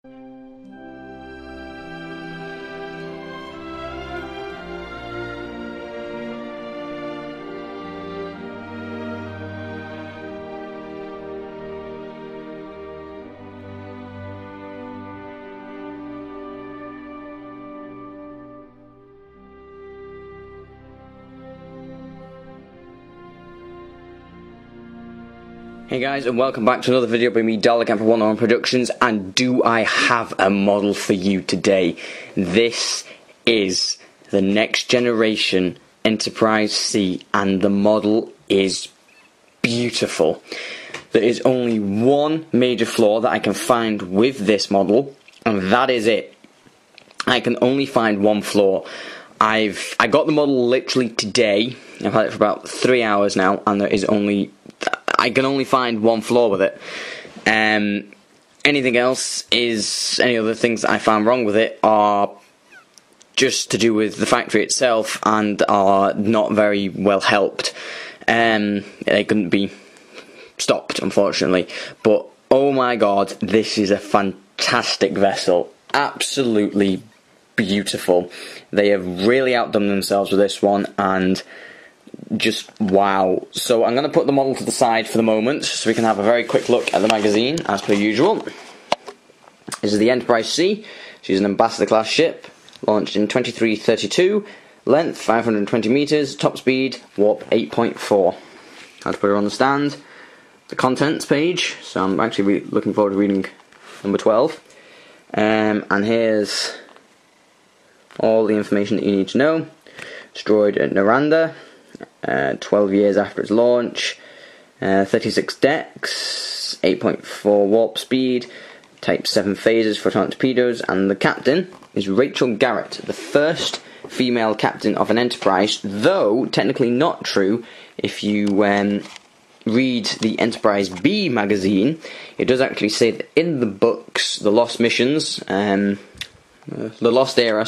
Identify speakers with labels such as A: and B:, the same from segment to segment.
A: Hey guys, and welcome back to another video by me, Dalek for 101 Productions, and do I have a model for you today? This is the next generation Enterprise C, and the model is beautiful. There is only one major flaw that I can find with this model, and that is it. I can only find one flaw. I got the model literally today. I've had it for about 3 hours now, and I can only find one flaw with it. Anything else any other things that I found wrong with it are just to do with the factory itself and are not very well helped. They couldn't be stopped, unfortunately. But oh my god, this is a fantastic vessel. Absolutely beautiful. They have really outdone themselves with this one, and just wow. So I'm going to put the model to the side for the moment so we can have a very quick look at the magazine as per usual. This is the Enterprise C. She's an Ambassador class ship, launched in 2332, length 520 meters, top speed warp 8.4. I'll put her on the stand. The contents page, so I'm actually looking forward to reading number 12. And here's all the information that you need to know. Destroyed at Naranda, 12 years after its launch, 36 decks, 8.4 warp speed, type 7 phases for torpedoes, and the captain is Rachel Garrett, the first female captain of an Enterprise, though technically not true. If you read the Enterprise B magazine, it does actually say that in the books, The Lost Missions, the Lost Era,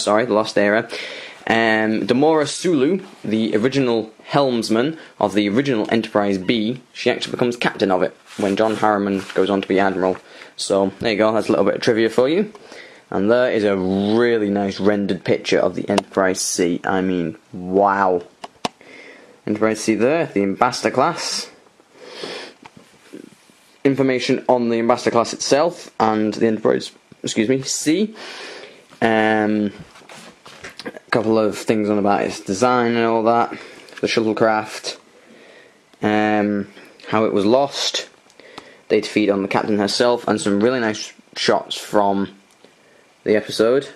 A: Demora Sulu, the original helmsman of the original Enterprise B, she actually becomes captain of it when John Harriman goes on to be admiral. So there you go, that's a little bit of trivia for you. And there is a really nice rendered picture of the Enterprise C. I mean, wow. Enterprise C there, the Ambassador class. Information on the Ambassador class itself and the Enterprise, C. A couple of things on about its design and all that, the shuttlecraft, how it was lost, data feed on the captain herself, and some really nice shots from the episode.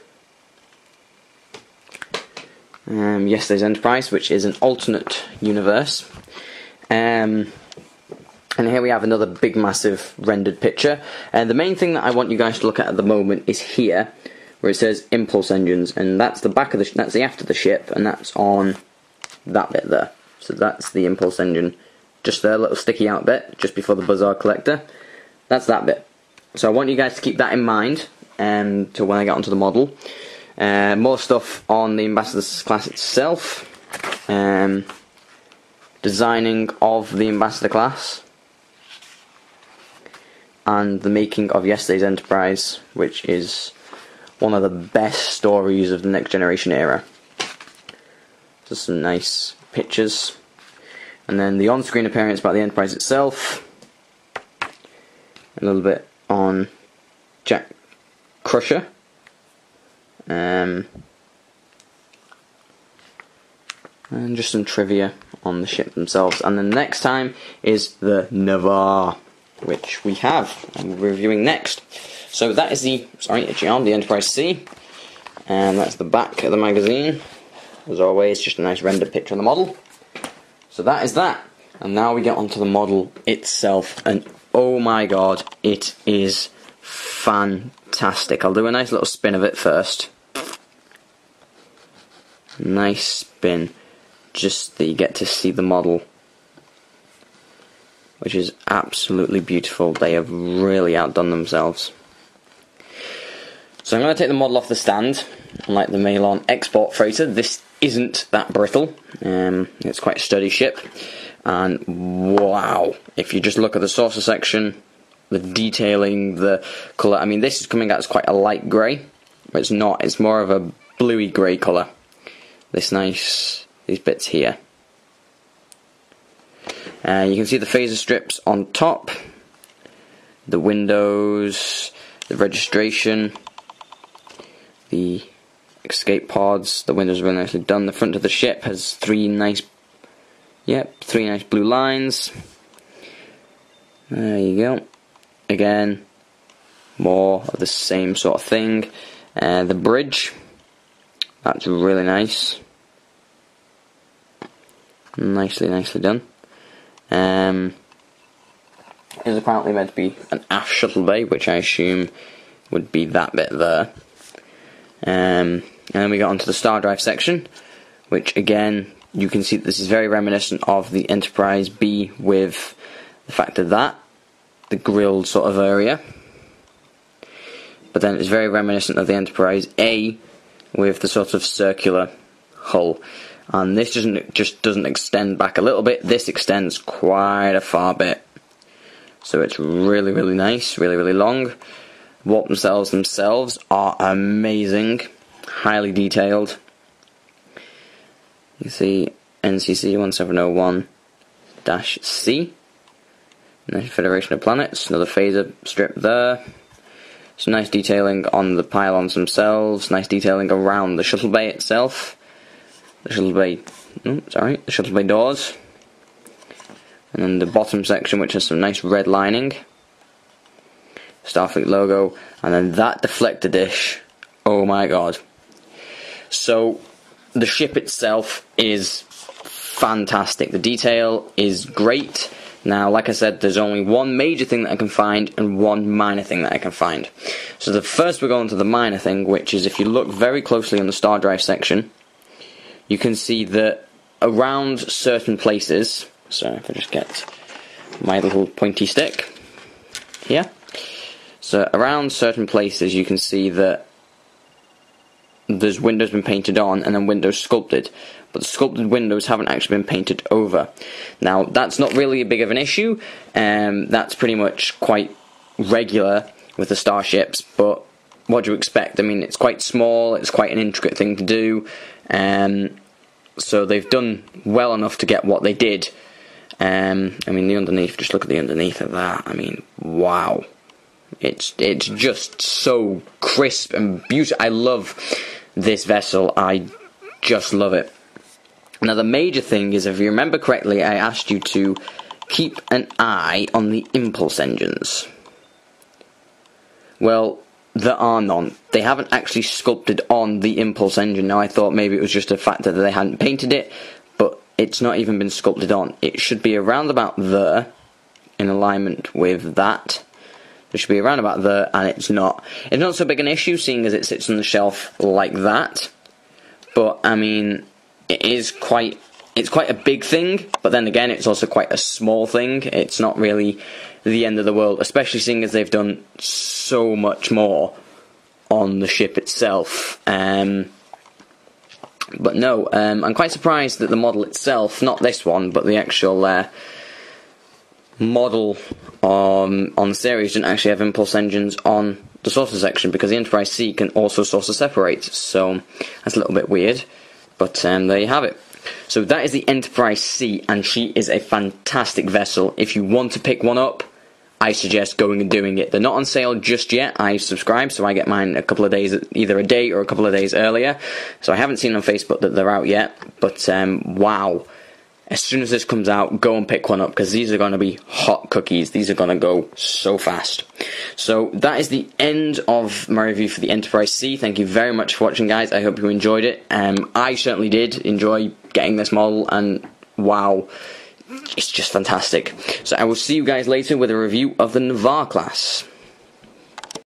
A: Yesterday's Enterprise, which is an alternate universe. And here we have another big massive rendered picture. And the main thing that I want you guys to look at the moment is here, where it says impulse engines, and that's the back of that's the aft of the ship, and that's on that bit there. So that's the impulse engine, just there, little sticky out bit, just before the buzzer collector. That's that bit. So I want you guys to keep that in mind to when I get onto the model. More stuff on the Ambassador's class itself, designing of the Ambassador class, and the making of yesterday's Enterprise, which is one of the best stories of the Next Generation era. Just some nice pictures. And then the on-screen appearance by the Enterprise itself. A little bit on Jack Crusher. And just some trivia on the ship themselves. And then the next time is the Negh'Var, which we have and we're reviewing next. So that is the Enterprise C, and that's the back of the magazine. As always, just a nice rendered picture of the model. So that is that, and now we get onto the model itself, and oh my god, it is fantastic. I'll do a nice little spin of it first. Nice spin, just that you get to see the model, which is absolutely beautiful. They have really outdone themselves. So I'm going to take the model off the stand. Unlike the Malon export freighter, this isn't that brittle. It's quite a sturdy ship. And wow, if you just look at the saucer section, the detailing, the colour. I mean, this is coming out as quite a light grey, but it's not. It's more of a bluey grey colour. These bits here. You can see the phaser strips on top, the windows, the registration, the escape pods. The windows are really nicely done. The front of the ship has three nice blue lines. There you go. Again, more of the same sort of thing. The bridge, that's really nice. Nicely done. Is apparently meant to be an aft shuttle bay, which I assume would be that bit there. And then we got onto the star drive section, which again, you can see this is very reminiscent of the Enterprise B, with the fact of that, the grilled sort of area. But then it's very reminiscent of the Enterprise A, with the sort of circular hull. And this just doesn't extend back a little bit, this extends quite a far bit. So it's really nice, really long. Warp cells themselves are amazing, highly detailed. You see NCC 1701-C, Federation of Planets, another phaser strip there. Some nice detailing on the pylons themselves, nice detailing around the shuttle bay itself. The shuttle bay doors. And then the bottom section, which has some nice red lining. Starfleet logo, and then that deflector dish. Oh my god. So, the ship itself is fantastic. The detail is great. Now, like I said, there's only one major thing that I can find and one minor thing that I can find. So the first we're going to the minor thing, which is if you look very closely on the star drive section, you can see that around certain places, so if I just get my little pointy stick here, so around certain places you can see that there's windows been painted on and then windows sculpted, but the sculpted windows haven't actually been painted over. Now that's not really a big of an issue, that's pretty much quite regular with the Starships, but what do you expect? I mean, it's quite small, it's quite an intricate thing to do, so they've done well enough to get what they did. I mean, the underneath, just look at the underneath of that, I mean, wow. It's just so crisp and beautiful. I love this vessel, I just love it. Now the major thing is, if you remember correctly, I asked you to keep an eye on the impulse engines. Well, there are none. They haven't actually sculpted on the impulse engine. Now I thought maybe it was just a fact that they hadn't painted it, but it's not even been sculpted on. It should be around about there, in alignment with that. It should be around about there, and it's not. It's not so big an issue, seeing as it sits on the shelf like that. But I mean, it's quite a big thing. But then again, it's also quite a small thing. It's not really the end of the world, especially seeing as they've done so much more on the ship itself. But no, I'm quite surprised that the model itself, not this one, but the actual model on the series didn't actually have impulse engines on the saucer section, because the Enterprise C can also saucer separate, so that's a little bit weird, but there you have it. So that is the Enterprise C, and she is a fantastic vessel. If you want to pick one up, I suggest going and doing it. They're not on sale just yet. I subscribe, so I get mine a couple of days, either a day or a couple of days earlier, so I haven't seen on Facebook that they're out yet, but wow. As soon as this comes out, go and pick one up, because these are going to be hot cookies. These are going to go so fast. So that is the end of my review for the Enterprise C. Thank you very much for watching, guys. I hope you enjoyed it. I certainly did enjoy getting this model, and wow, it's just fantastic. So I will see you guys later with a review of the Negh'Var class.